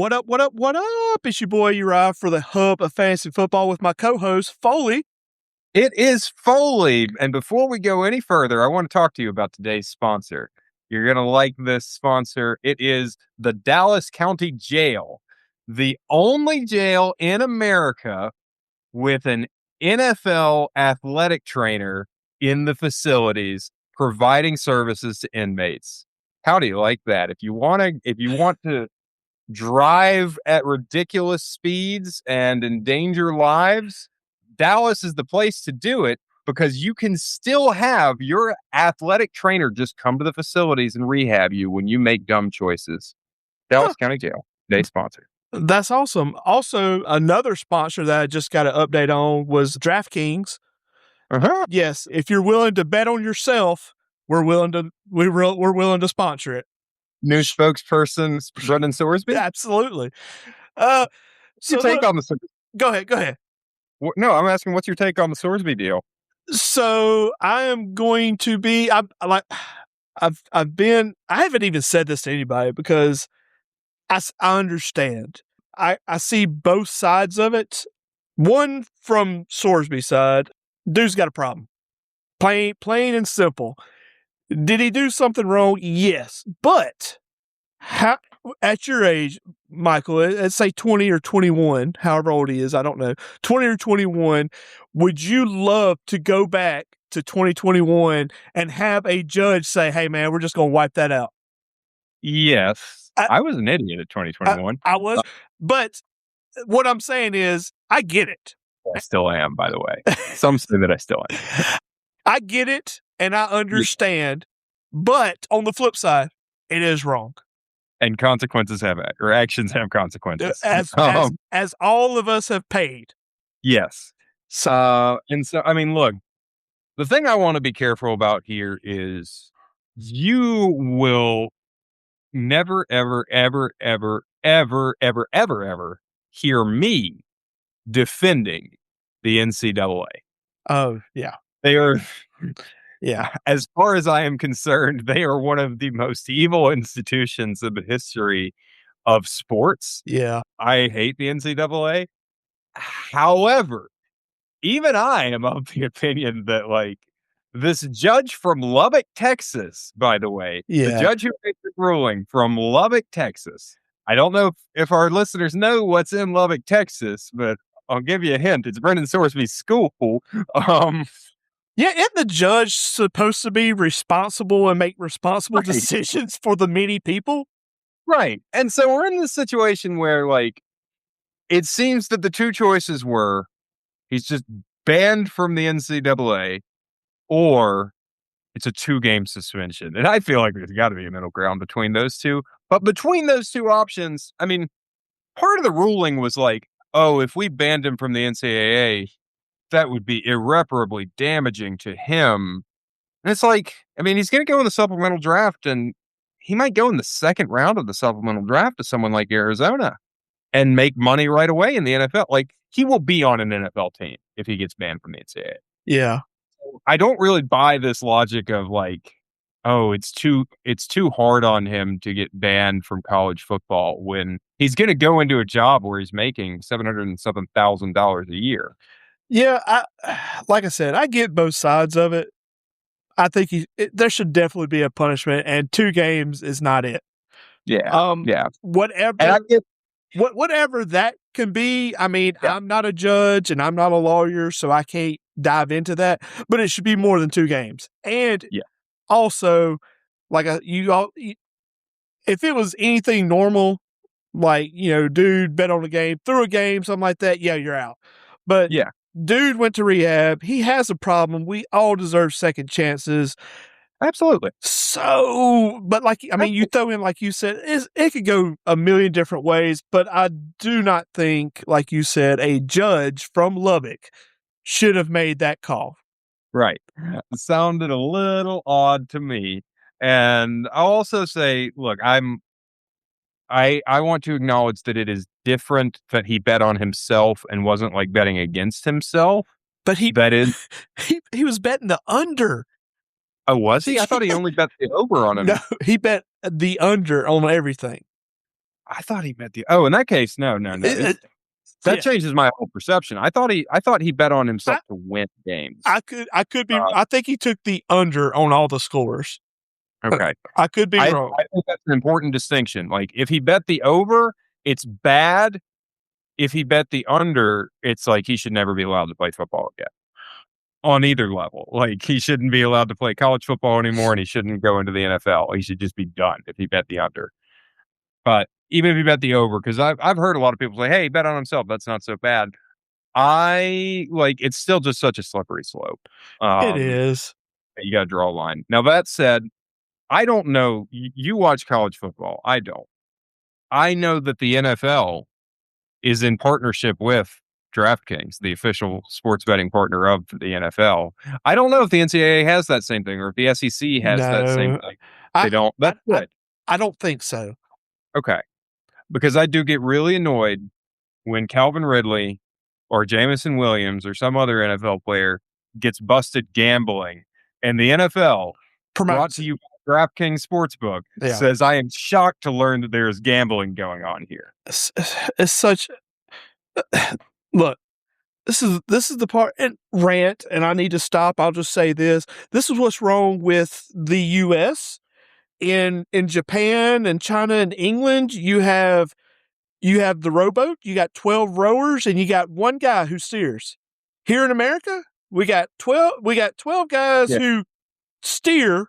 What up, what up, what up? It's your boy Uriah for the Hub of Fantasy Football with my co-host, Foley. It is Foley. And before we go any further, I want to talk to you about today's sponsor. You're going to like this sponsor. It is the Dallas County Jail, the only jail in America with an NFL athletic trainer in the facilities providing services to inmates. How do you like that? If you want to drive at ridiculous speeds and endanger lives, Dallas is the place to do it because you can still have your athletic trainer just come to the facilities and rehab you when you make dumb choices. Dallas County Jail, today's sponsor. That's awesome. Also, another sponsor that I just got an update on was DraftKings. Yes, if you're willing to bet on yourself, we're willing to sponsor it. New spokesperson, Brendan Soarsby? Absolutely. What's your take on the... Go ahead. No, I'm asking, what's your take on the Soarsby deal? So I am going to be. I haven't even said this to anybody because I understand. I see both sides of it. One from Soarsby's side, dude's got a problem. Plain and simple. Did he do something wrong? Yes. But at your age, Michael, let's say 20 or 21, however old he is, I don't know, 20 or 21, would you love to go back to 2021 and have a judge say, hey, man, we're just going to wipe that out? Yes. I was an idiot at 2021. I was. But what I'm saying is, I get it. I still am, by the way. Some say that I still am. I get it, and I understand. But on the flip side, it is wrong. And consequences actions have consequences. As all of us have paid. Yes. So, I mean, look, the thing I want to be careful about here is you will never, ever, ever, ever, ever, ever, ever, ever hear me defending the NCAA. Oh, yeah. They are... Yeah. As far as I am concerned, they are one of the most evil institutions in the history of sports. Yeah. I hate the NCAA. However, even I am of the opinion that, like, this judge from Lubbock, Texas, by the way, the judge who made the ruling from Lubbock, Texas. I don't know if our listeners know what's in Lubbock, Texas, but I'll give you a hint. It's Brendan Soarsby's school. Yeah, isn't the judge supposed to be responsible and make responsible decisions for the many people? Right. And so we're in this situation where, like, it seems that the two choices were he's just banned from the NCAA or it's a 2-game suspension. And I feel like there's got to be a middle ground between those two. But between those two options, I mean, part of the ruling was like, oh, if we banned him from the NCAA, that would be irreparably damaging to him. And it's like, I mean, he's going to go in the supplemental draft, and he might go in the second round of the supplemental draft to someone like Arizona and make money right away in the NFL. Like, he will be on an NFL team if he gets banned from the NCAA. Yeah. I don't really buy this logic of like, oh, it's too hard on him to get banned from college football when he's going to go into a job where he's making $707,000 a year. Yeah, like I said, I get both sides of it. I think there should definitely be a punishment, and 2 games is not it. Yeah, whatever that can be. I mean, I'm not a judge and I'm not a lawyer, so I can't dive into that. But it should be more than 2 games. And also, like if it was anything normal, like, you know, dude bet on a game, threw a game, something like that, you're out. But dude went to rehab. He has a problem. We all deserve second chances. Absolutely. So, but like, I mean, you throw in, like you said, it could go a million different ways, but I do not think, like you said, a judge from Lubbock should have made that call. Right. It sounded a little odd to me. And I'll also say, look, I want to acknowledge that it is different that he bet on himself and wasn't like betting against himself. But he was betting the under. Oh, was he? I thought he only bet the over on him. No, he bet the under on everything. I thought he bet the. Oh, in that case, no. That Yeah. changes my whole perception. I thought he bet on himself to win games. I could be. I think he took the under on all the scores. Okay. I could be wrong. I think that's an important distinction. Like, if he bet the over, it's bad. If he bet the under, it's like he should never be allowed to play football again on either level. Like, he shouldn't be allowed to play college football anymore, and he shouldn't go into the NFL. He should just be done if he bet the under. But even if he bet the over, because I've heard a lot of people say, "Hey, he bet on himself. That's not so bad." It's still just such a slippery slope. It is. You got to draw a line. Now, that said, I don't know. You watch college football. I don't. I know that the NFL is in partnership with DraftKings, the official sports betting partner of the NFL. I don't know if the NCAA has that same thing or if the SEC has that same thing. They don't. That's good. I don't think so. Okay. Because I do get really annoyed when Calvin Ridley or Jameson Williams or some other NFL player gets busted gambling, and the NFL, brought to you by DraftKings Sportsbook, says, "I am shocked to learn that there is gambling going on here." It's such. Look, this is the part and rant, and I need to stop. I'll just say this: this is what's wrong with the U.S. In Japan and China and England. You have the rowboat. You got 12 rowers, and you got one guy who steers. Here in America, we got 12. We got 12 guys who steer,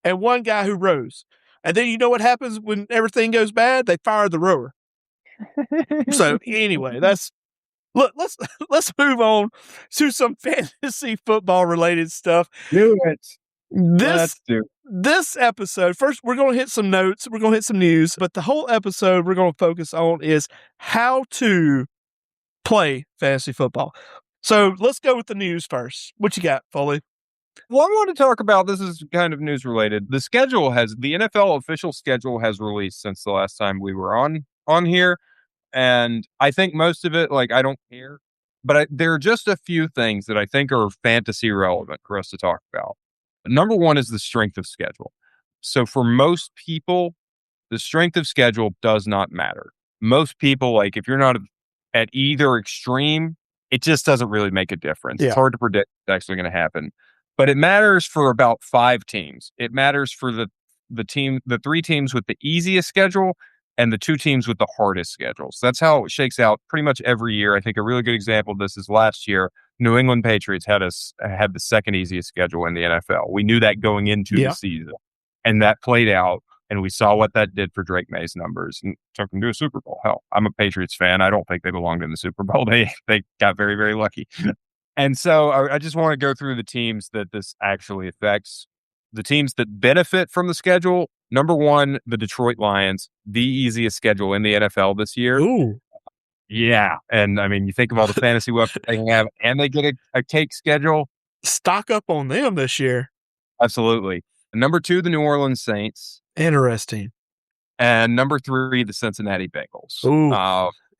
and one guy who rows. And then you know what happens when everything goes bad? They fire the rower. So anyway, let's move on to some fantasy football related stuff. Do it. This episode, first we're going to hit some notes, we're going to hit some news, but the whole episode we're going to focus on is how to play fantasy football. So let's go with the news first. What you got, Foley? Well, I want to talk about, this is kind of news related. The NFL official schedule has released since the last time we were on here. And I think most of it, I don't care. But there are just a few things that I think are fantasy relevant for us to talk about. Number one is the strength of schedule. So for most people, the strength of schedule does not matter. Most people, if you're not at either extreme, it just doesn't really make a difference. Yeah. It's hard to predict what's actually going to happen. But it matters for about 5 teams. It matters for the 3 teams with the easiest schedule and the 2 teams with the hardest schedules. That's how it shakes out pretty much every year. I think a really good example of this is last year. New England Patriots had the second easiest schedule in the NFL. We knew that going into the season, and that played out. And we saw what that did for Drake May's numbers and took them to a Super Bowl. Hell, I'm a Patriots fan. I don't think they belonged in the Super Bowl. They got very, very lucky. And so I just want to go through the teams that this actually affects. The teams that benefit from the schedule. Number 1, the Detroit Lions, the easiest schedule in the NFL this year. Ooh. Yeah. And I mean, you think of all the fantasy weapons they have, and they get a cake schedule. Stock up on them this year. Absolutely. And number 2, the New Orleans Saints. Interesting. And number 3, the Cincinnati Bengals. Ooh.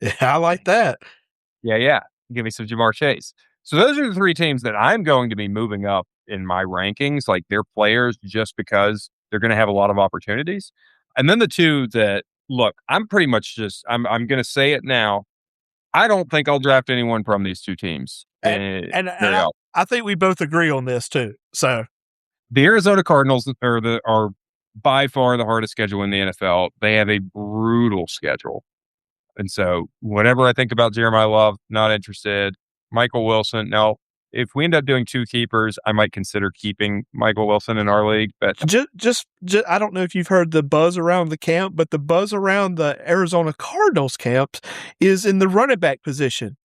Yeah, I like that. Yeah. Give me some Jamar Chase. So those are the 3 teams that I'm going to be moving up in my rankings, their players, just because they're going to have a lot of opportunities. And then the 2 that, look, I'm pretty much I'm going to say it now. I don't think I'll draft anyone from these 2 teams. And I think we both agree on this too. So the Arizona Cardinals are by far the hardest schedule in the NFL. They have a brutal schedule. And so whatever I think about Jeremiah Love, not interested. Michael Wilson, no. If we end up doing 2 keepers, I might consider keeping Michael Wilson in our league. But just I don't know if you've heard the buzz around the camp, but the buzz around the Arizona Cardinals camp is in the running back position.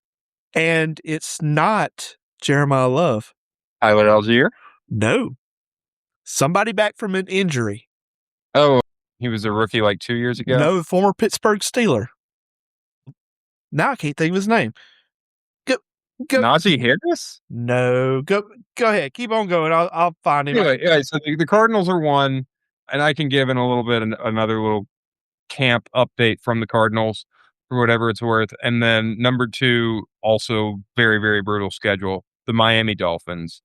And it's not Jeremiah Love. Tyler Algier? No. Somebody back from an injury. Oh, he was a rookie 2 years ago? No, former Pittsburgh Steeler. Now I can't think of his name. Go. Najee Harris? No. Go ahead. Keep on going. I'll find him. Anyway, so the Cardinals are 1, and I can give in a little bit another little camp update from the Cardinals for whatever it's worth. And then number 2, also very, very brutal schedule, the Miami Dolphins.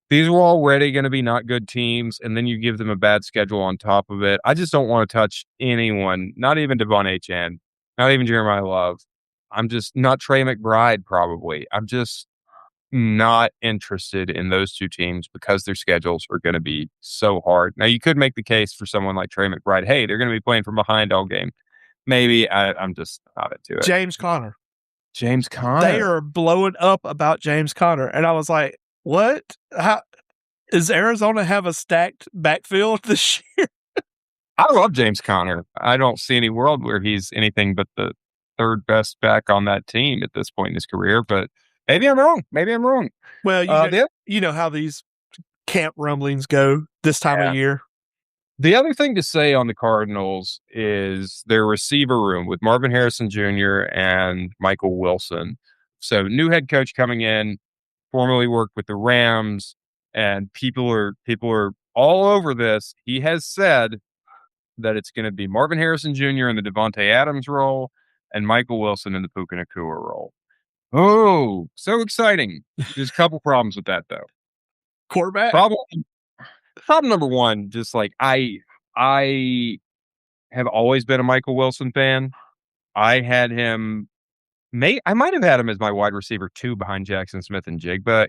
These were already going to be not good teams, and then you give them a bad schedule on top of it. I just don't want to touch anyone, not even Devon Achane, Not even Jeremiah Love. I'm just not Trey McBride, probably. I'm just not interested in those two teams because their schedules are going to be so hard. Now, you could make the case for someone like Trey McBride. Hey, they're going to be playing from behind all game. Maybe. I'm just not into it. James Conner. James Conner. They are blowing up about James Conner. And I was like, what? How does Arizona have a stacked backfield this year? I love James Conner. I don't see any world where he's anything but the third best back on that team at this point in his career, but maybe I'm wrong. Well, you know how these camp rumblings go this time of year. The other thing to say on the Cardinals is their receiver room with Marvin Harrison Jr. and Michael Wilson. So new head coach coming in, formerly worked with the Rams, and people are all over this. He has said that it's going to be Marvin Harrison Jr. in the Devontae Adams role and Michael Wilson in the Puka Nacua role. Oh, so exciting. There's a couple problems with that, though. Quarterback? Problem number one, just like I have always been a Michael Wilson fan. I had him, I might have had him as my wide receiver 2 behind Jackson Smith and Jigba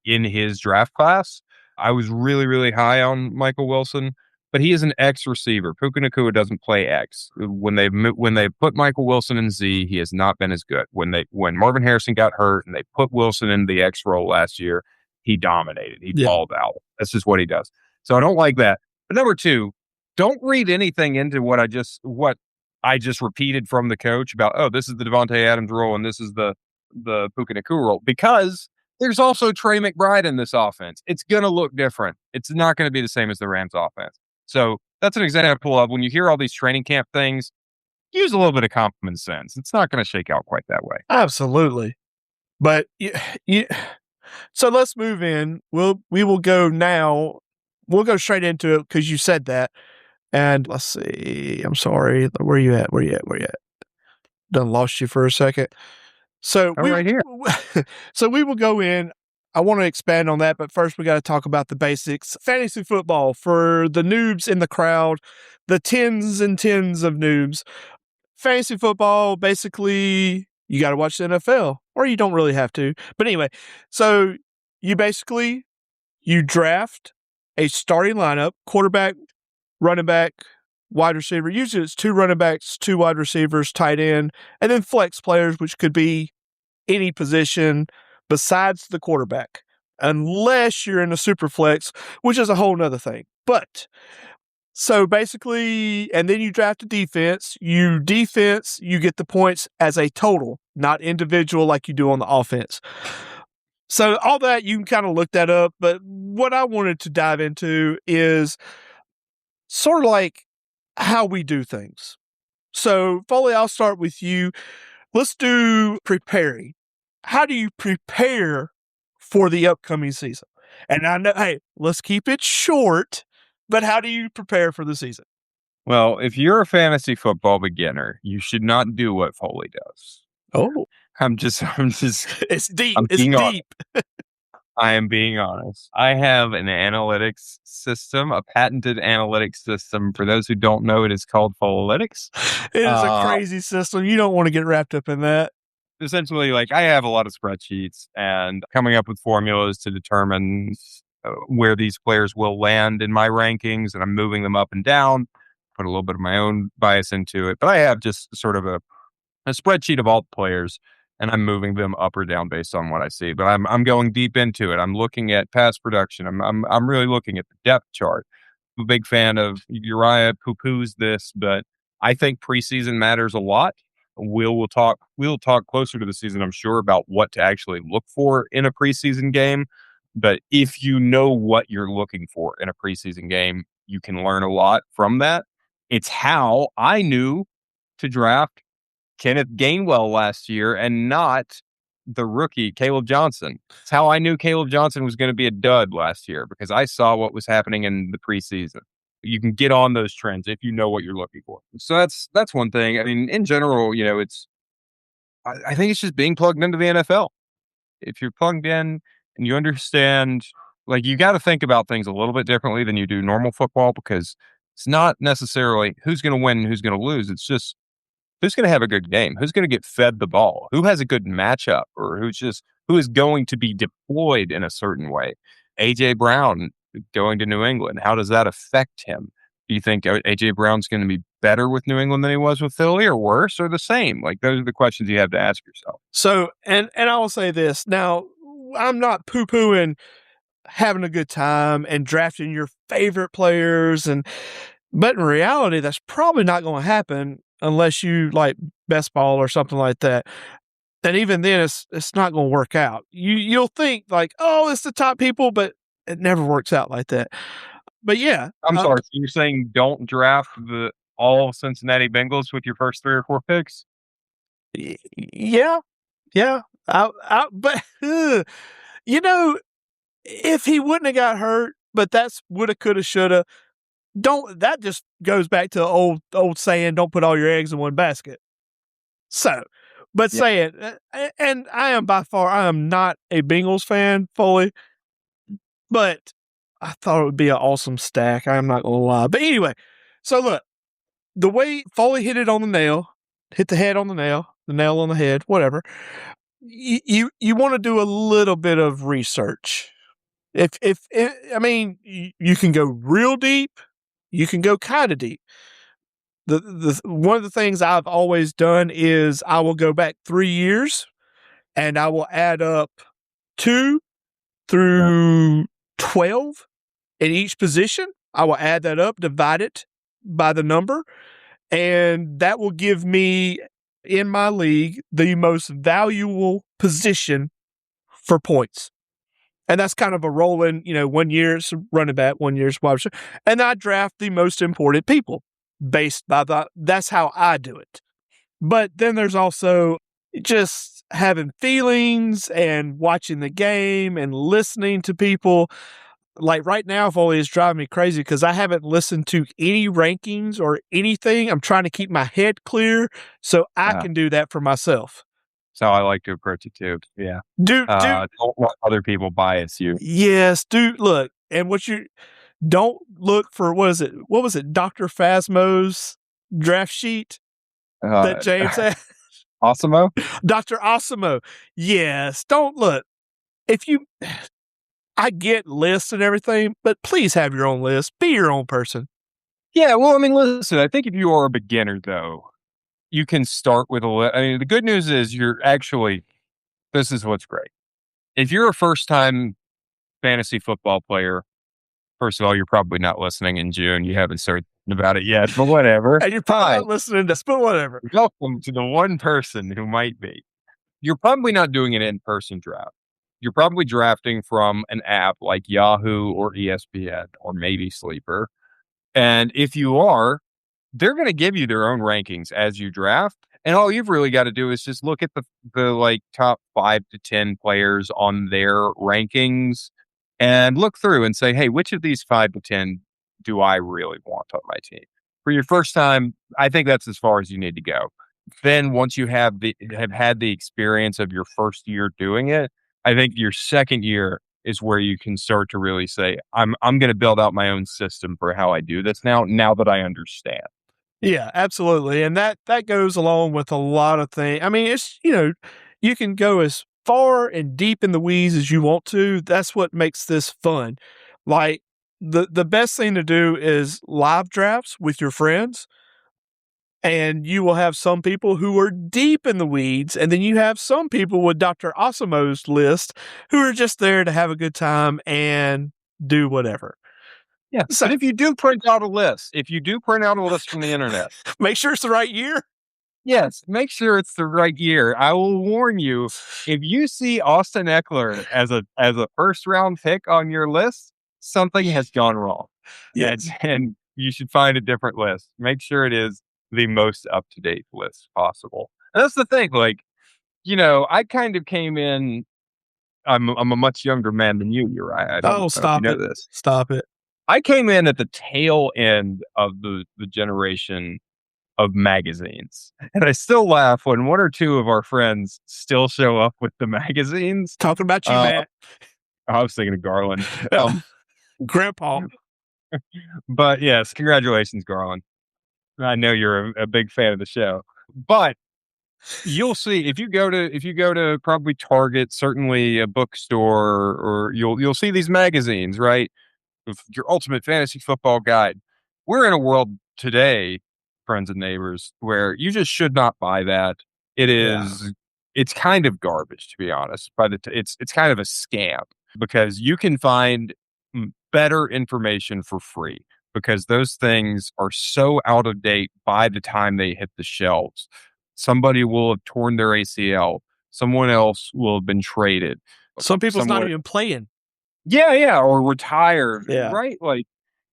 in his draft class. I was really, really high on Michael Wilson, but he is an X receiver. Puka Nacua doesn't play X. When they put Michael Wilson in Z, he has not been as good. When Marvin Harrison got hurt and they put Wilson in the X role last year, he dominated. He balled out. That's just what he does. So I don't like that. But number 2, don't read anything into what I just repeated from the coach about, oh, this is the Devontae Adams role and this is the Puka Nacua role, because there's also Trey McBride in this offense. It's going to look different. It's not going to be the same as the Rams offense. So that's an example of when you hear all these training camp things, use a little bit of common sense. It's not going to shake out quite that way. Absolutely. But so let's move in. We will go now. We'll go straight into it because you said that. And let's see. I'm sorry. Where you at? Done lost you for a second. So right here. So we will go in. I want to expand on that, but first we got to talk about the basics. Fantasy football for the noobs in the crowd, the tens and tens of noobs. Fantasy football, basically, you got to watch the NFL, or you don't really have to. But anyway, so you draft a starting lineup, quarterback, running back, wide receiver. Usually it's 2 running backs, 2 wide receivers, tight end, and then flex players, which could be any position besides the quarterback, unless you're in a super flex, which is a whole nother thing. But so basically, and then you draft a defense. You get the points as a total, not individual like you do on the offense. So all that, you can kind of look that up. But what I wanted to dive into is sort of like how we do things. So Foley, I'll start with you. Let's do preparing. How do you prepare for the upcoming season? And I know, hey, let's keep it short, but how do you prepare for the season? Well, if you're a fantasy football beginner, you should not do what Foley does. Oh, I'm just it's deep. It's deep. I am being honest. I have an analytics system, a patented analytics system. For those who don't know, it is called Folalytics. It is a crazy system. You don't want to get wrapped up in that. Essentially, like, I have a lot of spreadsheets and coming up with formulas to determine where these players will land in my rankings, and I'm moving them up and down, put a little bit of my own bias into it. But I have just sort of a spreadsheet of all the players, and I'm moving them up or down based on what I see. But I'm going deep into it. I'm looking at past production. I'm really looking at the depth chart. I'm a big fan of Uriah poo-poos this, but I think preseason matters a lot. We'll talk closer to the season, I'm sure, about what to actually look for in a preseason game. But if you know what you're looking for in a preseason game, you can learn a lot from that. It's how I knew to draft Kenneth Gainwell last year and not the rookie, Caleb Johnson. It's how I knew Caleb Johnson was going to be a dud last year, because I saw what was happening in the preseason. You can get on those trends if you know what you're looking for. So that's one thing. I mean, in general, I think it's just being plugged into the NFL. If you're plugged in and you understand, like, you got to think about things a little bit differently than you do normal football, because it's not necessarily who's going to win and who's going to lose. It's just who's going to have a good game? Who's going to get fed the ball? Who has a good matchup, or who is going to be deployed in a certain way? AJ Brown going to New England, how does that affect him? Do you think AJ Brown's going to be better with New England than he was with Philly, or worse, or the same? Like, those are the questions you have to ask yourself. So, and I will say this now, I'm not poo pooing having a good time and drafting your favorite players, but in reality, that's probably not going to happen unless you like best ball or something like that. And even then, it's not going to work out. You'll think like, oh, it's the top people, but it never works out like that. But yeah, I'm sorry, so you're saying don't draft all Cincinnati Bengals with your first 3 or 4 picks? yeah, yeah. But if he wouldn't have got hurt, but that's woulda, coulda, shoulda. That just goes back to the old saying, don't put all your eggs in one basket. So, but Yeah. saying, and I am not a Bengals fan fully, but I thought it would be an awesome stack. I'm not gonna lie. But anyway, so look, the way Foley hit it on the nail, hit the head on the nail on the head, whatever. You want to do a little bit of research. If I mean, you can go real deep, you can go kind of deep. The one of the things I've always done is I will go back 3 years and I will add up 2 through 12 in each position. I will add that up, divide it by the number, and that will give me in my league the most valuable position for points. And that's kind of a rolling, 1 year it's running back, 1 year it's wide receiver. And I draft the most important people based by that's how I do it. But then there's also just having feelings and watching the game and listening to people. Like right now, Foley is driving me crazy because I haven't listened to any rankings or anything. I'm trying to keep my head clear so I can do that for myself. That's how I like to approach it too. Yeah. Dude, Don't let other people bias you. yes, dude. Look, and don't look for what was it? Dr. Phasmo's draft sheet that James had. Osimo? Dr. Osimo. Yes. Don't look. I get lists and everything, but please have your own list. Be your own person. Yeah, well, I mean, listen, I think if you are a beginner, though, you can start with a list. I mean, the good news is this is what's great. If you're a first-time fantasy football player, first of all, you're probably not listening in June. You haven't started about it yet, but whatever. And you're probably not listening to this, but whatever. Welcome to the one person who might be. You're probably not doing an in-person draft. You're probably drafting from an app like Yahoo or ESPN or maybe Sleeper. And if you are, they're going to give you their own rankings as you draft. And all you've really got to do is just look at the like top 5 to 10 players on their rankings and look through and say, hey, which of these 5 to 10 do I really want on my team? For your first time, I think that's as far as you need to go. Then once you have had the experience of your first year doing it, I think your second year is where you can start to really say, I'm going to build out my own system for how I do this now that I understand. Yeah, absolutely. And that goes along with a lot of things. I mean, it's, you can go as far and deep in the weeds as you want to. That's what makes this fun. Like the best thing to do is live drafts with your friends. And you will have some people who are deep in the weeds, and then you have some people with Dr. Osimo's list who are just there to have a good time and do whatever. Yeah. So, but if you do print out a list from the internet, make sure it's the right year. Yes, make sure it's the right year. I will warn you, if you see Austin Eckler as a first round pick on your list, something has gone wrong. Yes. And you should find a different list. Make sure it is the most up-to-date list possible. And that's the thing, like, I kind of came in, I'm a much younger man than you, Uriah. I don't know if you know this. Stop it. I came in at the tail end of the generation of magazines. And I still laugh when one or two of our friends still show up with the magazines. Talking about you, Matt. I was thinking of Garland. Grandpa. But yes, congratulations, Garland. I know you're a big fan of the show. But you'll see if you go to probably Target, certainly a bookstore, or you'll see these magazines, right? With your ultimate fantasy football guide. We're in a world today, friends and neighbors, where you just should not buy that. It Yeah. is it's kind of garbage, to be honest. It's kind of a scam because you can find better information for free because those things are so out of date by the time they hit the shelves. Somebody will have torn their ACL. Someone else will have been traded. Some people's not Someone, even playing. yeah, or retired, Yeah. right? Like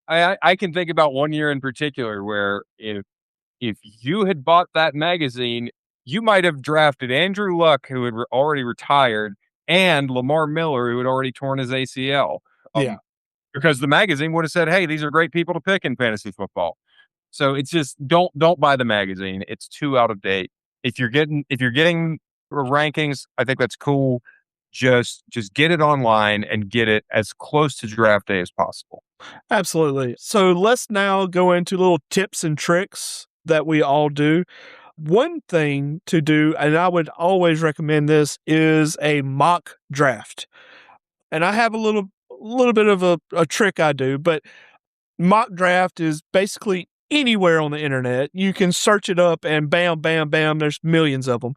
I can think about one year in particular where if you had bought that magazine, you might have drafted Andrew Luck, who had already retired, and Lamar Miller, who had already torn his ACL. Yeah. Because the magazine would have said, "Hey, these are great people to pick in fantasy football." So it's just don't buy the magazine. It's too out of date. If you're getting rankings, I think that's cool. Just get it online and get it as close to draft day as possible. Absolutely. So let's now go into little tips and tricks that we all do. One thing to do, and I would always recommend this, is a mock draft. And I have a little bit of a trick I do, but mock draft is basically anywhere on the internet. You can search it up and bam, bam, bam, there's millions of them.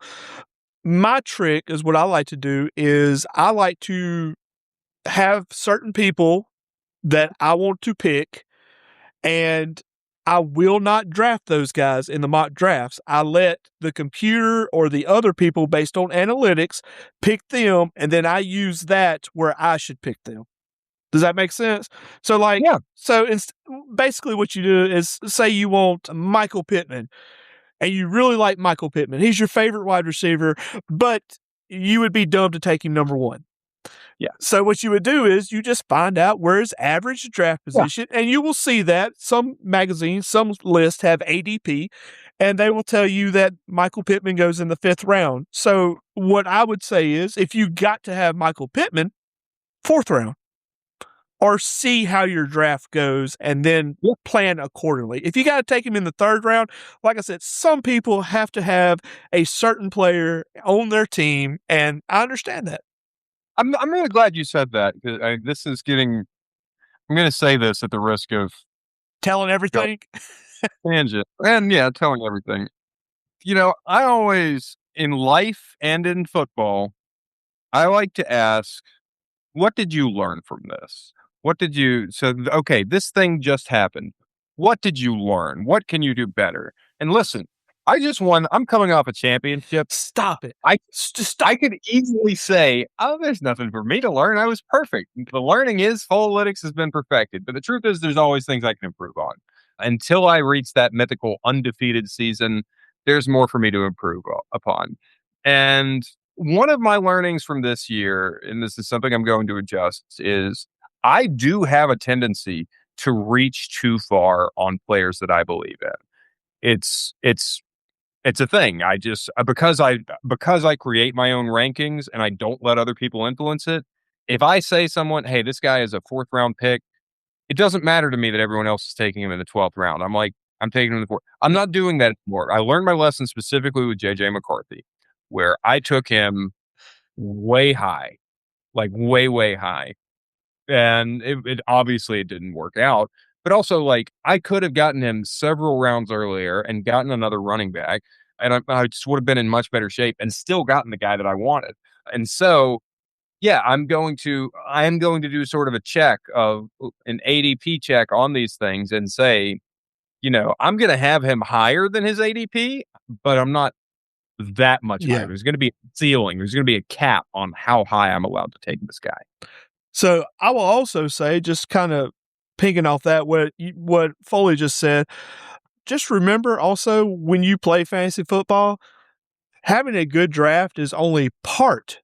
My trick is what I like to do is I like to have certain people that I want to pick, and I will not draft those guys in the mock drafts. I let the computer or the other people based on analytics pick them, and then I use that where I should pick them. Does that make sense? So, like, Yeah. so it's basically what you do is say you want Michael Pittman, and you really like Michael Pittman. He's your favorite wide receiver, but you would be dumb to take him number one. Yeah. So what you would do is you just find out where his average draft position, and you will see that some magazines, some lists have ADP, and they will tell you that Michael Pittman goes in the 5th round. So what I would say is if you got to have Michael Pittman, 4th round, or see how your draft goes and then plan accordingly. If you got to take him in the 3rd round, like I said, some people have to have a certain player on their team, and I understand that. I'm really glad you said that. This is getting. I'm going to say this at the risk of Telling everything. tangent, and yeah, telling everything. I always in life and in football, I like to ask, "What did you learn from this? What did you?" So, okay, this thing just happened. What did you learn? What can you do better? And listen, I just won. I'm coming off a championship. Stop it. I could easily say, "Oh, there's nothing for me to learn. I was perfect." The learning is Fulllytics has been perfected, but the truth is, there's always things I can improve on. Until I reach that mythical undefeated season, there's more for me to improve upon. And one of my learnings from this year, and this is something I'm going to adjust, is I do have a tendency to reach too far on players that I believe in. It's a thing. I just because I create my own rankings and I don't let other people influence it. If I say someone, "Hey, this guy is a 4th round pick," it doesn't matter to me that everyone else is taking him in the 12th round. I'm like, I'm taking him in the 4th. I'm not doing that anymore. I learned my lesson specifically with JJ McCarthy, where I took him way high, like way, way high. And it obviously it didn't work out. But also, like, I could have gotten him several rounds earlier and gotten another running back, and I just would have been in much better shape and still gotten the guy that I wanted. And so, yeah, I am going to do sort of a check of an ADP check on these things and say, I'm going to have him higher than his ADP, but I'm not that much higher. Yeah. There's going to be a ceiling. There's going to be a cap on how high I'm allowed to take this guy. So I will also say, just kind of picking off that, what Foley just said, just remember also when you play fantasy football, having a good draft is only part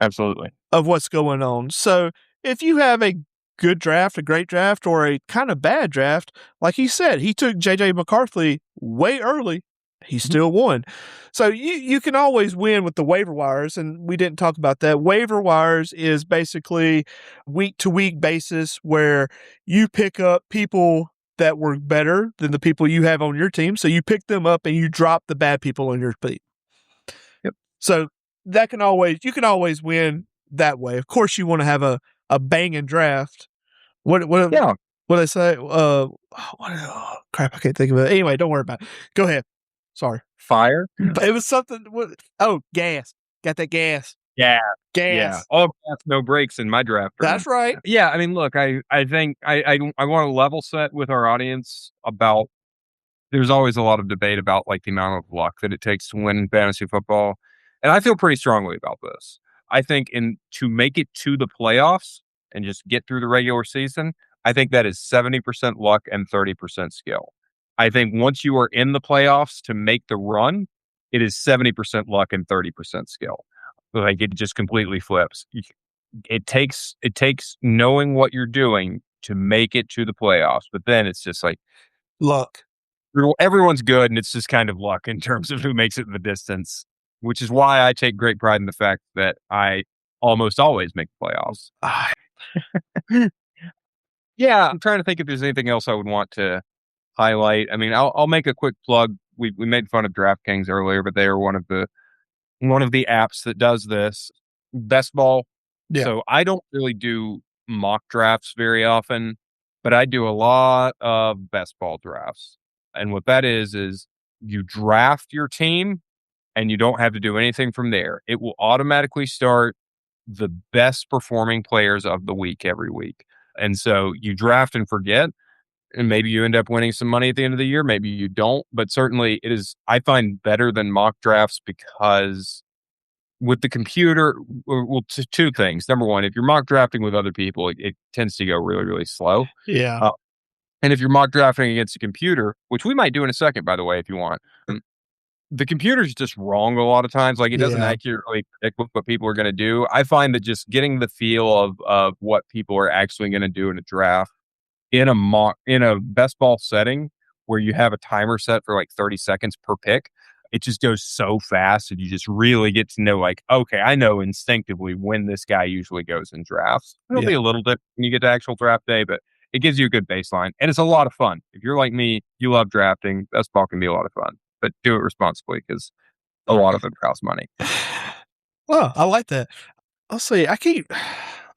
Absolutely. of what's going on. So if you have a good draft, a great draft, or a kind of bad draft, like he said, he took JJ McCarthy way early. He still won. So you can always win with the waiver wires, and we didn't talk about that. Waiver wires is basically week-to-week basis where you pick up people that were better than the people you have on your team. So you pick them up and you drop the bad people on your team. Yep. So you can always win that way. Of course, you want to have a banging draft. What they say? Crap, I can't think of it. Anyway, don't worry about it. Go ahead. Sorry. Fire. It was something. Gas. Got that gas. Yeah. Gas. Yeah. All gas, no breaks in my draft room. That's right. Yeah. I mean, look, I think I want to level set with our audience about. There's always a lot of debate about like the amount of luck that it takes to win fantasy football, and I feel pretty strongly about this. I think to make it to the playoffs and just get through the regular season, I think that is 70% luck and 30% skill. I think once you are in the playoffs to make the run, it is 70% luck and 30% skill. Like it just completely flips. It takes knowing what you're doing to make it to the playoffs, but then it's just like luck. Everyone's good, and it's just kind of luck in terms of who makes it the distance, which is why I take great pride in the fact that I almost always make the playoffs. Yeah, I'm trying to think if there's anything else I would want to highlight. I mean, I'll make a quick plug. We made fun of DraftKings earlier, but they are one of the apps that does this. Best ball. Yeah. So I don't really do mock drafts very often, but I do a lot of best ball drafts. And what that is you draft your team and you don't have to do anything from there. It will automatically start the best performing players of the week every week. And so you draft and forget, and maybe you end up winning some money at the end of the year. Maybe you don't, but certainly it is, I find, better than mock drafts because with the computer, well, two things. Number one, if you're mock drafting with other people, it tends to go really, really slow. Yeah. And if you're mock drafting against a computer, which we might do in a second, by the way, if you want, the computer's just wrong a lot of times. Like it doesn't accurately predict what people are going to do. I find that just getting the feel of what people are actually going to do in a draft in a best ball setting where you have a timer set for like 30 seconds per pick, it just goes so fast and you just really get to know, like, okay, I know instinctively when this guy usually goes in drafts. It'll be a little different when you get to actual draft day, but it gives you a good baseline. And it's a lot of fun. If you're like me, you love drafting, best ball can be a lot of fun. But do it responsibly because a lot of it costs money. Well, I like that. I'll say I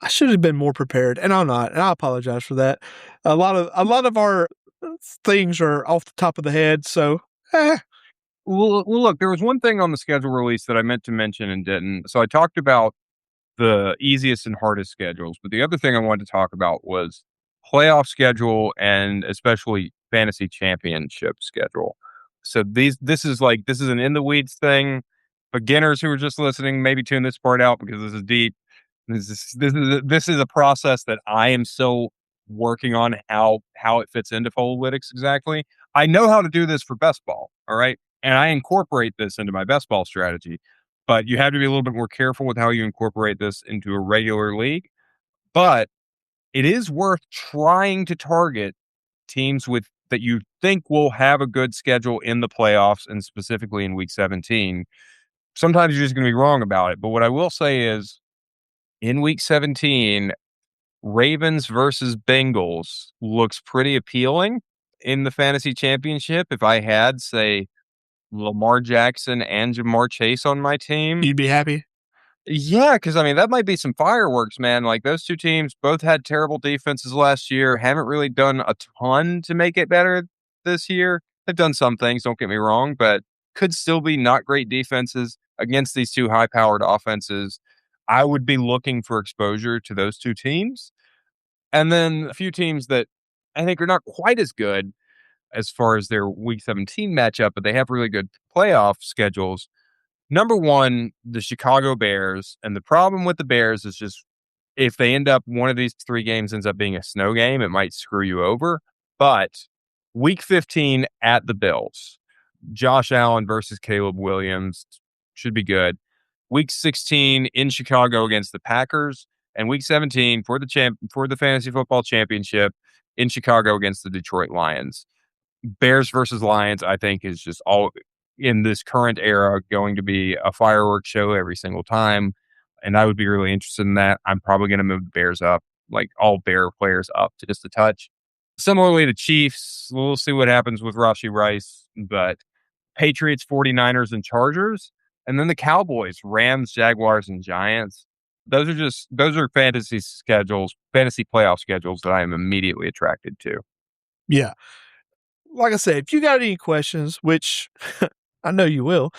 should have been more prepared, and I'm not, and I apologize for that. A lot of our things are off the top of the head, so Well, look, there was one thing on the schedule release that I meant to mention and didn't. So I talked about the easiest and hardest schedules, but the other thing I wanted to talk about was playoff schedule and especially fantasy championship schedule. So this is an in the weeds thing. Beginners who are just listening, maybe tune this part out because this is deep. This is a process that I am still working on how it fits into Foldlytics exactly. I know how to do this for best ball, all right? And I incorporate this into my best ball strategy, but you have to be a little bit more careful with how you incorporate this into a regular league. But it is worth trying to target teams that you think will have a good schedule in the playoffs and specifically in week 17. Sometimes you're just going to be wrong about it. But what I will say is in week 17, Ravens versus Bengals looks pretty appealing in the fantasy championship. If I had, say, Lamar Jackson and Jamar Chase on my team, you'd be happy. Yeah, because I mean, that might be some fireworks, man. Like those two teams both had terrible defenses last year, haven't really done a ton to make it better this year. They've done some things, don't get me wrong, but could still be not great defenses against these two high-powered offenses. I would be looking for exposure to those two teams. And then a few teams that I think are not quite as good as far as their Week 17 matchup, but they have really good playoff schedules. Number one, the Chicago Bears. And the problem with the Bears is just if they end up, one of these three games ends up being a snow game, it might screw you over. But Week 15 at the Bills, Josh Allen versus Caleb Williams should be good. Week 16 in Chicago against the Packers, and Week 17 for the Fantasy Football Championship in Chicago against the Detroit Lions. Bears versus Lions, I think, is just all in this current era going to be a fireworks show every single time. And I would be really interested in that. I'm probably going to move the Bears up, like all Bear players up to just a touch. Similarly to Chiefs, we'll see what happens with Rashee Rice, but Patriots, 49ers, and Chargers, and then the Cowboys, Rams, Jaguars, and Giants. Those are fantasy playoff schedules that I am immediately attracted to. Yeah. Like I said, if you got any questions, which I know you will,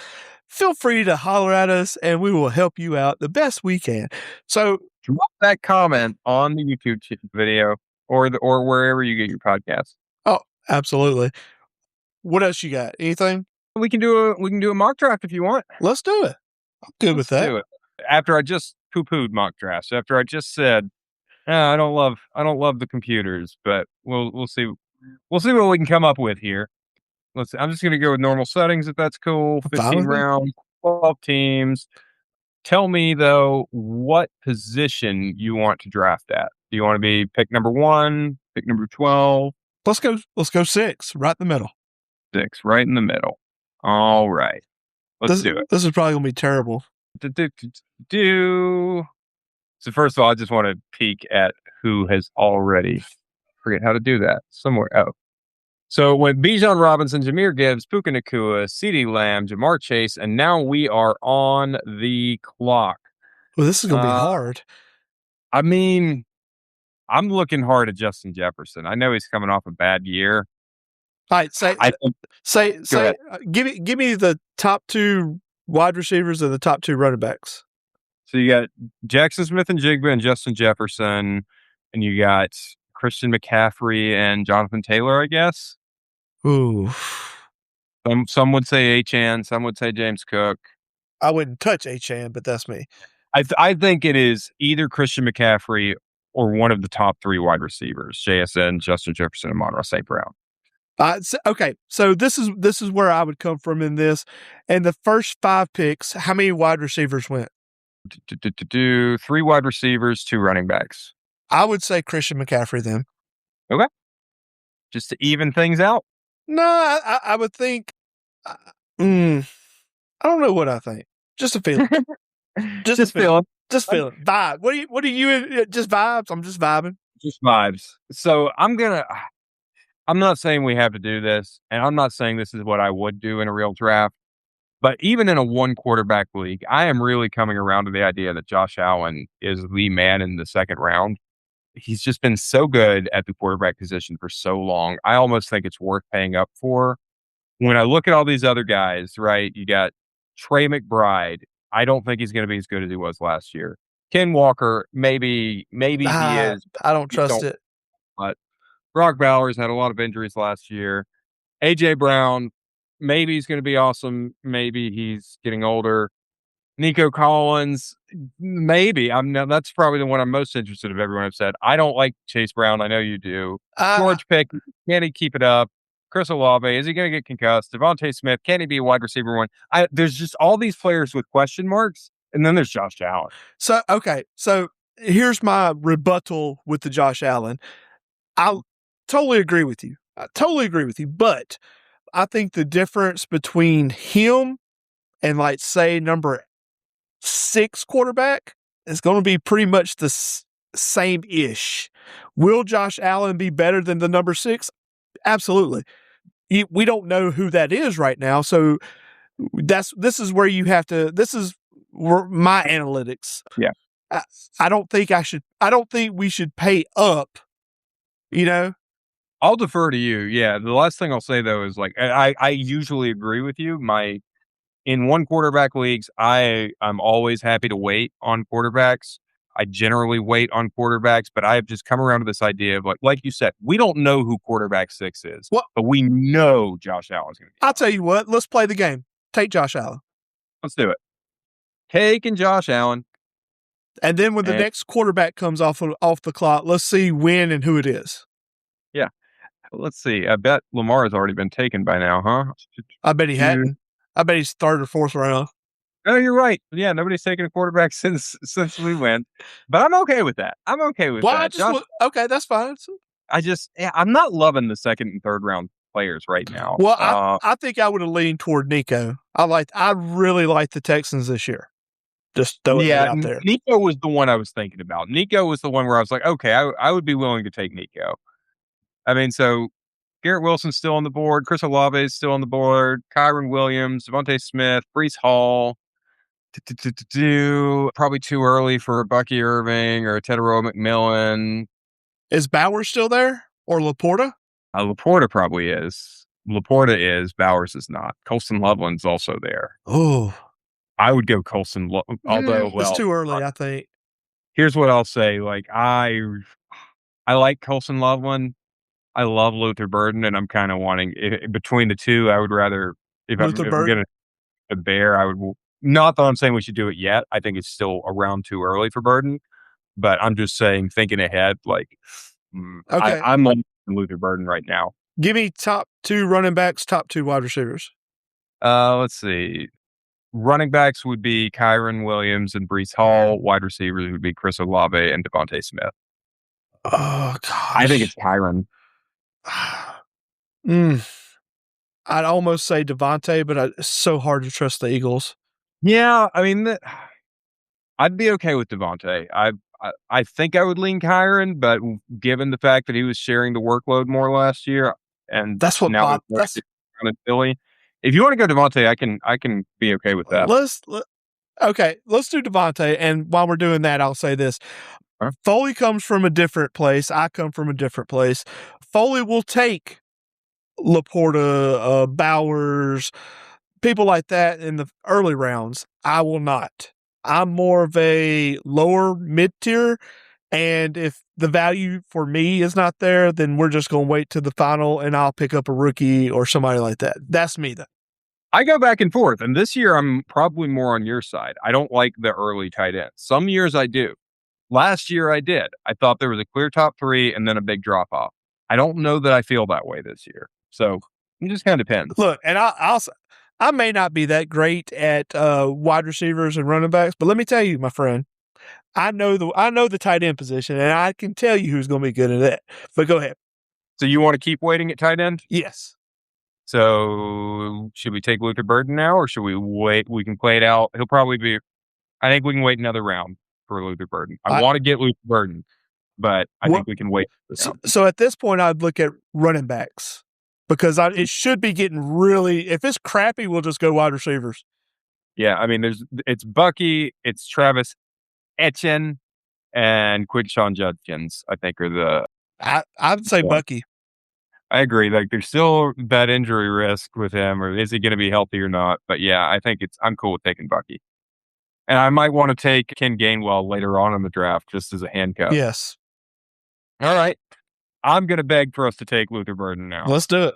feel free to holler at us and we will help you out the best we can. So drop that comment on the YouTube video or wherever you get your podcasts. Oh, absolutely. What else you got? Anything? We can do a mock draft if you want. Let's do it. I'm good with that. Do it. After I just poo-pooed mock drafts, after I just said, I don't love the computers, but we'll see. We'll see what we can come up with here. I'm just going to go with normal settings if that's cool. 15 rounds, 12 teams. Tell me though, what position you want to draft at? Do you want to be pick number 1, pick number 12? Let's go 6, right in the middle. 6, right in the middle. All right. Let's do it. This is probably going to be terrible. So first of all, I just want to peek at who has already forget how to do that somewhere. Oh. So with Bijan Robinson, Jahmyr Gibbs, Puka Nacua, CeeDee Lamb, Jamar Chase, and now we are on the clock. Well, this is going to be hard. I mean, I'm looking hard at Justin Jefferson. I know he's coming off a bad year. All right, give me the top 2 wide receivers and the top 2 running backs. So you got Jackson Smith-Njigba and Justin Jefferson, and you got Christian McCaffrey and Jonathan Taylor, I guess. Ooh. Some would say Achane, some would say James Cook. I wouldn't touch Achane, but that's me. I think it is either Christian McCaffrey or one of the top 3 wide receivers, JSN, Justin Jefferson, and Amon-Ra St. Brown. Okay, so this is where I would come from in this. And the first 5 picks, how many wide receivers went? 3 wide receivers, 2 running backs. I would say Christian McCaffrey then. Okay. Just to even things out? No, I would think. I don't know what I think. Just a feeling. Just feeling. Just feeling. Vibe. What do you? Just vibes. I'm just vibing. Just vibes. So I'm not saying we have to do this, and I'm not saying this is what I would do in a real draft. But even in a 1 quarterback league, I am really coming around to the idea that Josh Allen is the man in the second round. He's just been so good at the quarterback position for so long. I almost think it's worth paying up for. When I look at all these other guys, right, you got Trey McBride. I don't think he's going to be as good as he was last year. Ken Walker, maybe he is. I don't trust it. But Brock Bowers had a lot of injuries last year. A.J. Brown, maybe he's going to be awesome. Maybe he's getting older. Nico Collins, maybe. That's probably the one I'm most interested of everyone I've said. I don't like Chase Brown. I know you do. George Pick, can he keep it up? Chris Olave, is he going to get concussed? Devontae Smith, can he be a wide receiver 1? There's just all these players with question marks, and then there's Josh Allen. So here's my rebuttal with the Josh Allen. I totally agree with you. But I think the difference between him and, like, say, number 6 quarterback is going to be pretty much the same-ish. Will Josh Allen be better than the number 6? Absolutely. We don't know who that is right now, so this is where you have to. This is where my analytics. Yeah. I don't think we should pay up. I'll defer to you. Yeah. The last thing I'll say though is, like, I usually agree with you. In 1 quarterback leagues, I'm always happy to wait on quarterbacks. I generally wait on quarterbacks, but I've just come around to this idea of, like you said, we don't know who quarterback 6 is, but we know Josh Allen's going to be. I'll tell you what, let's play the game. Take Josh Allen. Let's do it. Taking Josh Allen. And then when the next quarterback comes off the clock, let's see when and who it is. Yeah. Let's see. I bet Lamar has already been taken by now, huh? I bet he hadn't. I bet he's 3rd or 4th round. Oh, you're right. Yeah, nobody's taken a quarterback since we went. But I'm okay with that. That. Okay, that's fine. I'm not loving the 2nd and 3rd round players right now. Well, I think I would have leaned toward Nico. I really like the Texans this year. Just throwing it out there. Nico was the one I was thinking about. Nico was the one where I was like, okay, I would be willing to take Nico. I mean, so Garrett Wilson's still on the board. Chris Olave is still on the board. Kyron Williams, Devontae Smith, Brees Hall. Probably too early for a Bucky Irving or a Tedero McMillan. Is Bauer still there or Laporta? Laporta probably is. Laporta is. Bowers is not. Colston Loveland's also there. Oh, I would go Colston. Although, it's well, too early, I think. here's what I'll say. Like I like Colston Loveland. I love Luther Burden, and I'm kind of wanting between the two. I would rather if I'm, Luther if I'm Burden. gonna a bear, I would not that I'm saying we should do it yet. I think it's still around too early for Burden, but I'm just saying thinking ahead. Like Okay. I'm on Luther Burden right now. Give me top 2 running backs, top 2 wide receivers. Let's see. Running backs would be Kyron Williams and Brees Hall. Wide receivers would be Chris Olave and Devontae Smith. Oh, gosh. I think it's Kyron. I'd almost say Devontae, but it's so hard to trust the Eagles. Yeah, I mean, I'd be okay with Devontae. I think I would lean Kyron, but given the fact that he was sharing the workload more last year, and that's what now that's kind of Philly. If you want to go Devontae, I can be okay with that. Let's do Devontae, and while we're doing that, I'll say this: Huh? Foley comes from a different place. I come from a different place. Foley will take Laporta, Bowers, people like that in the early rounds. I will not. I'm more of a lower mid tier. And if the value for me is not there, then we're just going to wait to the final and I'll pick up a rookie or somebody like that. That's me, though. I go back and forth. And this year, I'm probably more on your side. I don't like the early tight ends. Some years I do. Last year, I did. I thought there was a clear top 3 and then a big drop off. I don't know that I feel that way this year. So it just kind of depends. Look, and I may not be that great at wide receivers and running backs, but let me tell you, my friend, I know the tight end position, and I can tell you who's going to be good at it. But go ahead. So you want to keep waiting at tight end? Yes. So should we take Luther Burden now, or should we wait? We can play it out. He'll probably be. I think we can wait another round for Luther Burden. I want to get Luther Burden, but I think we can wait. So at this point, I'd look at running backs because it should be getting really. If it's crappy, we'll just go wide receivers. Yeah, I mean, it's Bucky, it's Travis Etienne, and Quinshawn Judkins. I think are the. I'd say Bucky. I agree. Like, there's still that injury risk with him, or is he going to be healthy or not? But yeah, I think I'm cool with taking Bucky. And I might want to take Ken Gainwell later on in the draft just as a handcuff. Yes. All right. I'm going to beg for us to take Luther Burden now. Let's do it.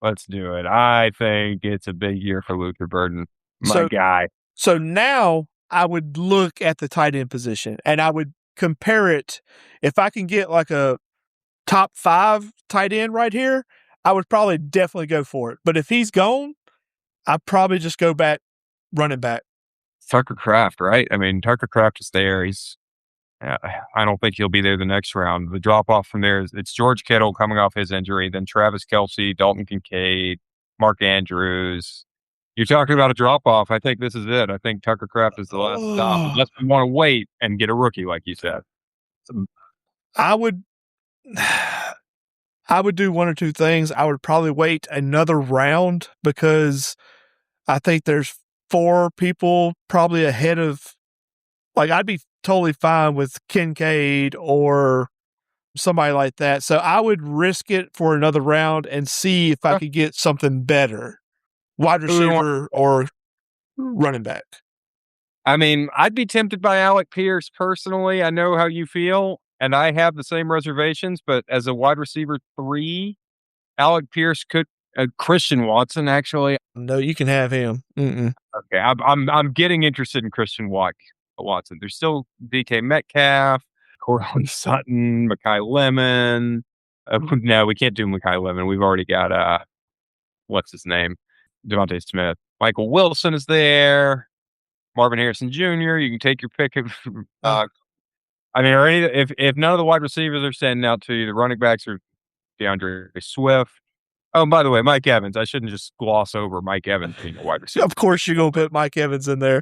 Let's do it. I think it's a big year for Luther Burden, my guy. So now I would look at the tight end position and I would compare it. If I can get like a top 5 tight end right here, I would probably definitely go for it. But if he's gone, I'd probably just go back running back. Tucker Kraft, right? I mean, Tucker Kraft is there. I don't think he'll be there the next round. The drop off from there it's George Kittle coming off his injury, then Travis Kelce, Dalton Kincaid, Mark Andrews. You're talking about a drop off. I think this is it. I think Tucker Kraft is the last stop. Unless we want to wait and get a rookie, like you said. I would do one or two things. I would probably wait another round because I think there's 4 people probably ahead of, like, I'd be totally fine with Kincaid or somebody like that. So I would risk it for another round and see if I could get something better, wide receiver or running back. I mean, I'd be tempted by Alec Pierce personally. I know how you feel, and I have the same reservations, but as a wide receiver 3, Alec Pierce could Christian Watson, actually. No, you can have him. Okay, I'm getting interested in Christian Watson. There's still DK Metcalf, Courtland Sutton, Mekhi Lemon. No, we can't do Mekhi Lemon. We've already got what's his name, Devontae Smith. Michael Wilson is there. Marvin Harrison Jr. You can take your pick of. I mean, if none of the wide receivers are standing out to you, the running backs are DeAndre Swift. Oh, and by the way, Mike Evans. I shouldn't just gloss over Mike Evans being a wide receiver. Of course, you're going to put Mike Evans in there.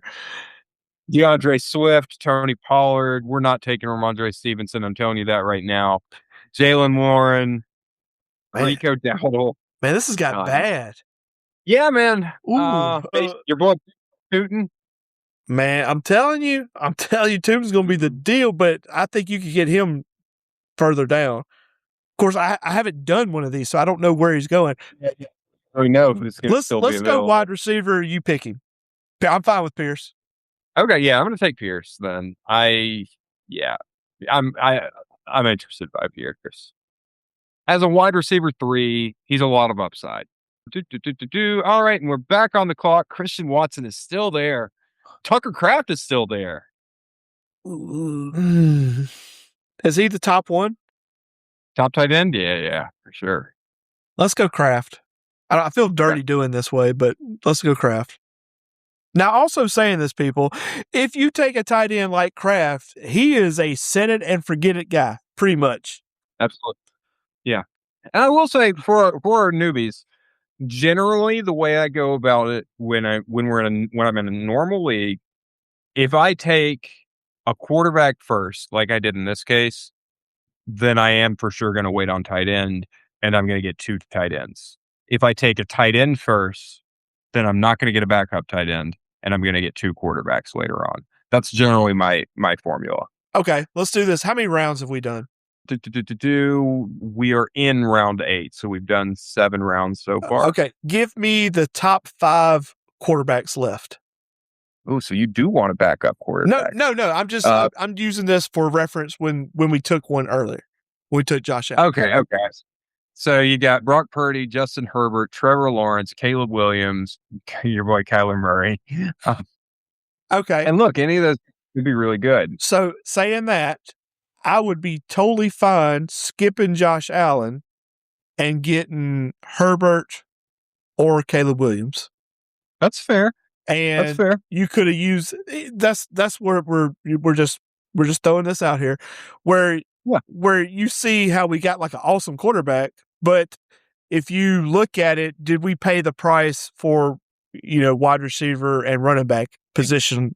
DeAndre Swift, Tony Pollard. We're not taking Ramondre Stevenson. I'm telling you that right now. Jalen Warren. Man, Rico Dowdle. man, this has got bad. Yeah, man. Ooh, Your boy Putin. man, I'm telling you, Tubman's going to be the deal, but I think you could get him further down. Of course, I haven't done one of these, so I don't know where he's going. We know who's going to still be Let's available. go wide receiver. You pick him. I'm fine with Pierce. Okay, yeah, I'm going to take Pierce then. I'm interested by Pierce. As a wide receiver 3, he's a lot of upside. All right, and we're back on the clock. Christian Watson is still there. Tucker Kraft is still there. Is he the top one? Top tight end? Yeah, for sure. Let's go Kraft. I feel dirty doing this way, but let's go Kraft. Now, also saying this, people, if you take a tight end like Kraft, he is a set it and forget it guy, pretty much. Absolutely. Yeah. And I will say for our newbies, generally the way I go about it when I'm in a normal league, if I take a quarterback first, like I did in this case, then I am for sure going to wait on tight end, and I'm going to get 2 tight ends. If I take a tight end first, then I'm not going to get a backup tight end, and I'm going to get 2 quarterbacks later on. That's generally my formula. Okay, let's do this. How many rounds have we done? We are in round 8, so we've done 7 rounds so far. Okay, give me the top 5 quarterbacks left. Oh, so you do want a backup quarterback? No. I'm just I'm using this for reference when we took one earlier. We took Josh Allen. Okay. So you got Brock Purdy, Justin Herbert, Trevor Lawrence, Caleb Williams, your boy Kyler Murray. Okay. And look, any of those would be really good. So saying that, I would be totally fine skipping Josh Allen and getting Herbert or Caleb Williams. That's fair. And that's fair. You could have used that's where we're just throwing this out here, where you see how we got like an awesome quarterback, but if you look at it, did we pay the price for wide receiver and running back position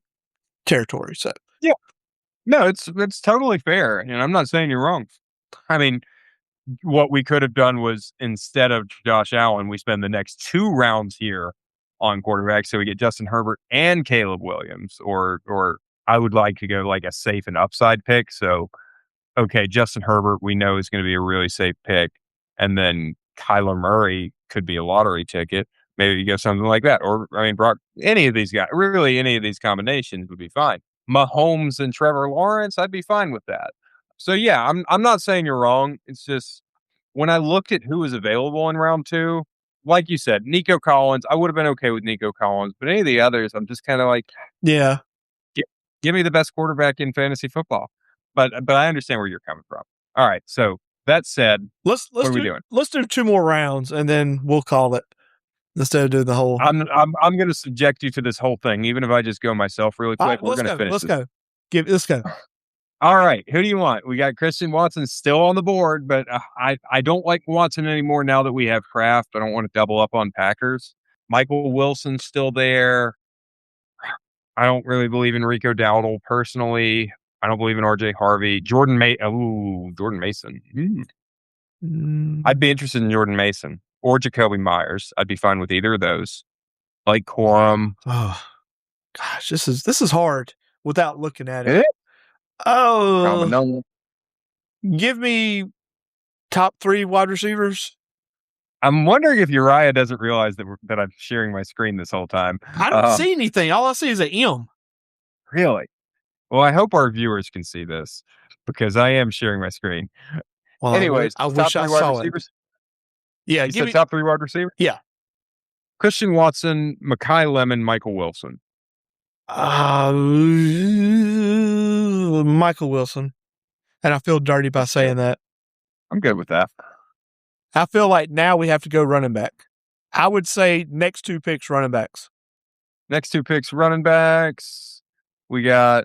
territory? So yeah, no, it's totally fair, and I'm not saying you're wrong. I mean, what we could have done was instead of Josh Allen, we spend the next 2 rounds here on quarterback, so we get Justin Herbert and Caleb Williams, or I would like to go like a safe and upside pick. So, okay, Justin Herbert we know is going to be a really safe pick, and then Kyler Murray could be a lottery ticket. Maybe you go something like that, or I mean, Brock. Any of these guys, really, any of these combinations would be fine. Mahomes and Trevor Lawrence, I'd be fine with that. So yeah, I'm not saying you're wrong. It's just when I looked at who was available in round 2. Like you said, Nico Collins, I would have been okay with Nico Collins, but any of the others, I'm just kind of like, yeah, give me the best quarterback in fantasy football. But I understand where you're coming from. All right, so that said, what are we doing? Let's do 2 more rounds and then we'll call it instead of doing the whole. I'm going to subject you to this whole thing, even if I just go myself really quick. We're going to finish. Let's go. Let's go. All right. Who do you want? We got Christian Watson still on the board, but I don't like Watson anymore now that we have Kraft. I don't want to double up on Packers. Michael Wilson's still there. I don't really believe in Rico Dowdle personally. I don't believe in RJ Harvey. Jordan Mason. I'd be interested in Jordan Mason or Jacoby Myers. I'd be fine with either of those. Like Corum. Oh, gosh, this is hard without looking at it. Is it? Oh, give me top 3 wide receivers. I'm wondering if Uriah doesn't realize that I'm sharing my screen this whole time. I don't see anything. All I see is an M. Really? Well, I hope our viewers can see this because I am sharing my screen. Well, anyways, I wish I saw it. Yeah, give me top 3 wide receivers. Yeah, Christian Watson, Mekhi Lemon, Michael Wilson. Michael Wilson, and I feel dirty by saying that. I'm good with that. I feel like now we have to go running back. I would say next 2 picks running backs. Next 2 picks running backs. We got.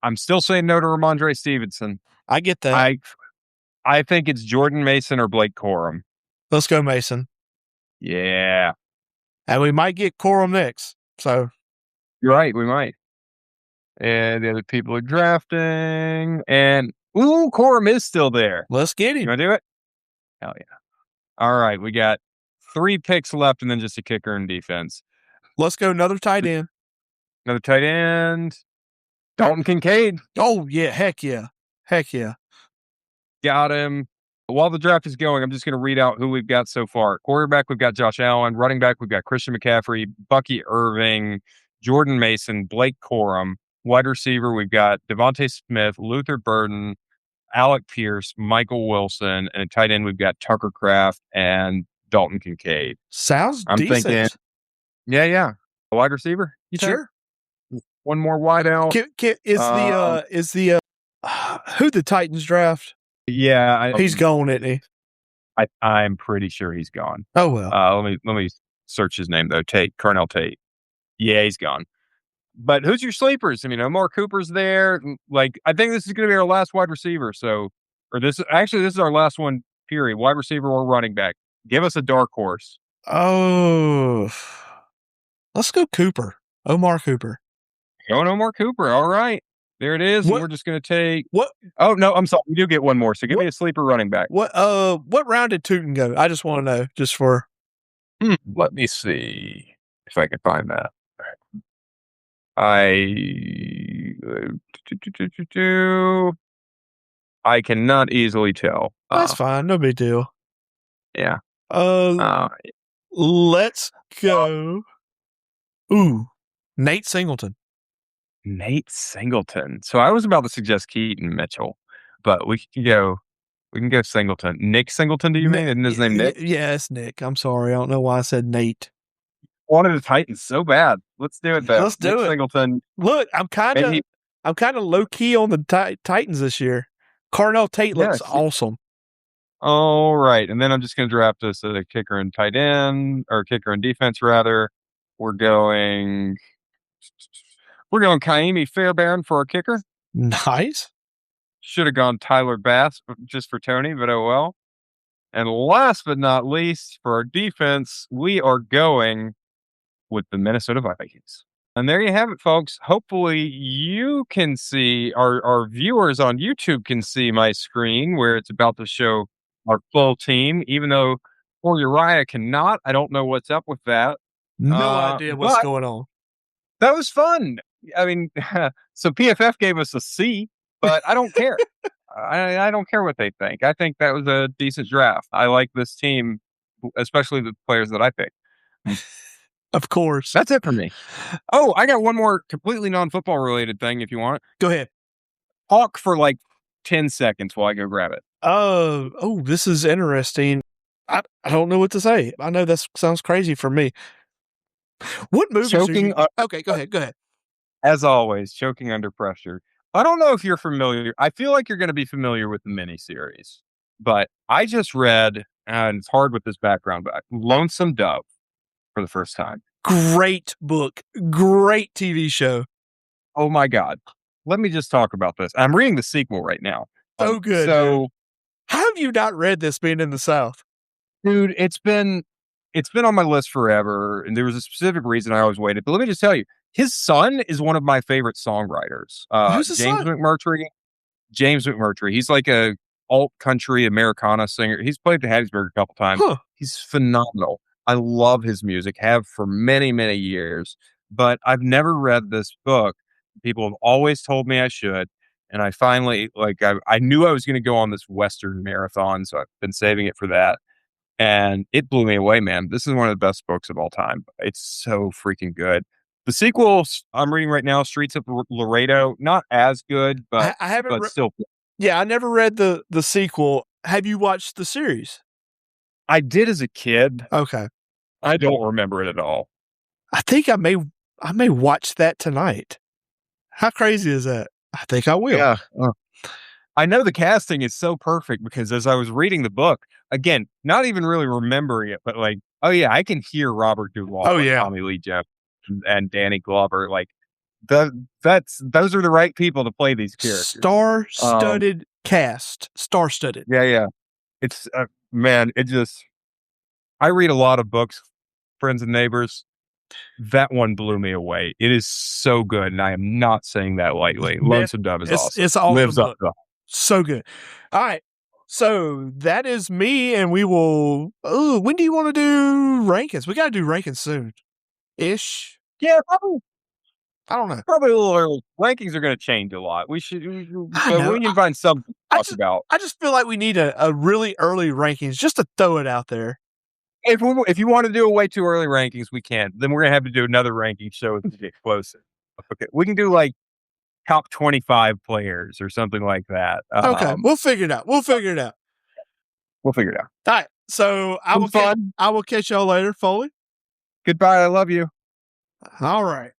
I'm still saying no to Ramondre Stevenson. I get that. I think it's Jordan Mason or Blake Corum. Let's go Mason. Yeah, and we might get Corum next. So. You're right, we might. And the other people are drafting. And, Corum is still there. Let's get him. You want to do it? Hell yeah. All right, we got 3 picks left and then just a kicker and defense. Let's go another tight end. Another tight end. Dalton Kincaid. Oh, yeah. Heck yeah. Heck yeah. Got him. While the draft is going, I'm just going to read out who we've got so far. Quarterback, we've got Josh Allen. Running back, we've got Christian McCaffrey, Bucky Irving, Jordan Mason, Blake Corum. Wide receiver, we've got Devontae Smith, Luther Burden, Alec Pierce, Michael Wilson. And a tight end, we've got Tucker Kraft and Dalton Kincaid. Sounds I'm decent. thinking, yeah. A wide receiver? You Sure. think? One more wide out. Is the who the Titans draft? Yeah. He's gone, isn't he? I'm pretty sure he's gone. Oh, well. Let me search his name, though. Cornell Tate. Yeah, he's gone. But who's your sleepers? I mean, Omar Cooper's there. Like, I think this is going to be our last wide receiver. This is our last one, period. Wide receiver or running back. Give us a dark horse. Oh, let's go Cooper. Omar Cooper. Going Omar Cooper. All right. There it is. We're just going to take. What? Oh, no, I'm sorry. We do get one more. So give me a sleeper running back. What round did Tootin go? I just want to know, just for. Let me see if I can find that. I cannot easily tell. That's fine. No big deal. Yeah. Let's go. Ooh, Nate Singleton. Nate Singleton. So I was about to suggest Keaton Mitchell, but we can go Singleton. Nick Singleton, do you mean? Isn't his name Nick? Yeah, it's Nick. I'm sorry. I don't know why I said Nate. Wanted the Titans so bad. Let's do it though. Let's do it. Singleton. Look, I'm kind of low key on the Titans this year. Carnell Tate looks awesome. All right, and then I'm just going to draft us a kicker and tight end, or kicker and defense rather. We're going Kaimi Fairbairn for our kicker. Nice. Should have gone Tyler Bass just for Tony, but oh well. And last but not least, for our defense, we are going with the Minnesota Vikings. And there you have it, folks. Hopefully you can see, our viewers on YouTube can see my screen where it's about to show our full team, even though poor Uriah cannot. I don't know what's up with that. No idea what's going on. That was fun. I mean, so PFF gave us a C, but I don't care. I don't care what they think. I think that was a decent draft. I like this team, especially the players that I picked. Of course. That's it for me. Oh, I got one more completely non-football related thing if you want. Go ahead. Talk for like 10 seconds while I go grab it. Oh, this is interesting. I don't know what to say. I know that sounds crazy for me. What movies Okay, go ahead. As always, choking under pressure. I don't know if you're familiar. I feel like you're going to be familiar with the miniseries, but I just read, and it's hard with this background, but Lonesome Dove for the first time. Great book. Great TV show. Oh my God. Let me just talk about this. I'm reading the sequel right now. Oh, good. So, how have you not read this being in the South? Dude, it's been on my list forever, and there was a specific reason I always waited. But let me just tell you, his son is one of my favorite songwriters. Who's his James son? McMurtry. James McMurtry. He's like a alt country Americana singer. He's played the Hattiesburg a couple times. Huh. He's phenomenal. I love his music, have for many, many years. But I've never read this book. People have always told me I should. And I finally, I knew I was going to go on this Western marathon, so I've been saving it for that. And it blew me away, man. This is one of the best books of all time. It's so freaking good. The sequel I'm reading right now, Streets of Laredo, not as good, but I haven't still. Yeah, I never read the sequel. Have you watched the series? I did as a kid. Okay. I don't remember it at all. I think I may watch that tonight. How crazy is that? I think I will. Yeah. I know the casting is so perfect because as I was reading the book, again, not even really remembering it, but like, oh yeah, I can hear Robert Duvall, Tommy Lee Jones, and Danny Glover. Like, those are the right people to play these characters. Star-studded cast. Star-studded. Yeah. It's man, I read a lot of books, Friends and Neighbors. That one blew me away. It is so good, and I am not saying that lightly. Lonesome Dove is awesome. It's awesome. Lives up to it. So good. All right. So that is me, and we will. Oh, when do you want to do rankings? We got to do rankings soon, ish. Yeah, probably. I don't know. Probably a little early. Rankings are going to change a lot. We can find something to talk about. I just feel like we need a really early rankings just to throw it out there. If you want to do a way too early rankings, we can. Then we're gonna have to do another ranking show as we get closer. Okay, we can do like top 25 players or something like that. Okay, we'll figure it out. We'll figure it out. We'll figure it out. All right. So I will catch y'all later, Foley. Goodbye. I love you. All right.